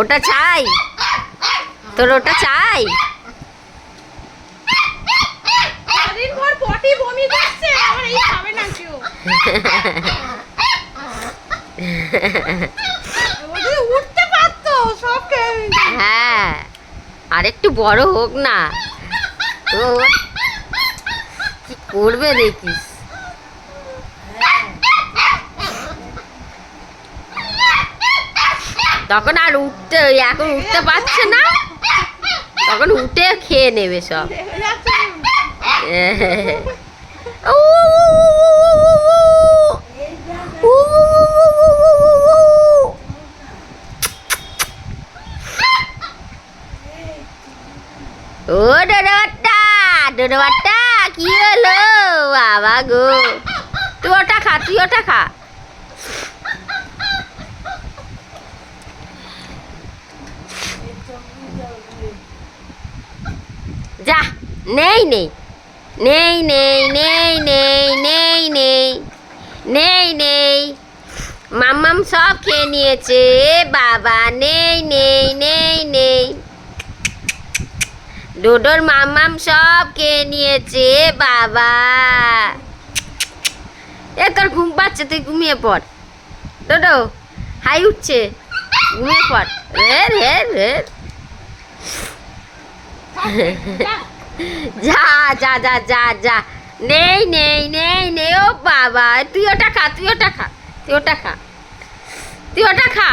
ওটা চাই, তোর ওটা চাই। সারাদিন ভর পটি বমি করছে, আমার এই খাবে না কেউ। ওদের উঠতে পারতো সব খেয়ে নিত। হ্যাঁ, আর একটু বড় হোক না তো কি করবে দেখিস। তখন আর উঠতে, এখন উঠতে পারছে না, তখন উঠে খেয়ে নেবে সব। দেখে যাচ্ছে উ, উ, উ, ও ডোডোবাট্টা, ডোডোবাট্টা কি হলো বাবা গো, তুই ওটা খা, তুই ওটা খা। যা, নেই নেই নেই নেই নেই নেই নেই নেই নেই নেই, মাম্মাম সব খেয়ে নিয়েছে বাবা, নেই নেই নেই নেই, ডোডোর মাম্মাম সব খেয়ে নিয়েছে বাবা। এ তোর ঘুম পাচ্ছে, তুই ঘুমিয়ে পড়। ডোডো হাই উঠছে, ঘুমিয়ে পড়। রে রে রে, যা যা যা যা যা, নেই নেই নেই নেই, ও বাবা তুই ওটা খা, তুই ওটা খা, তুই ওটা খা, তুই ওটা খা।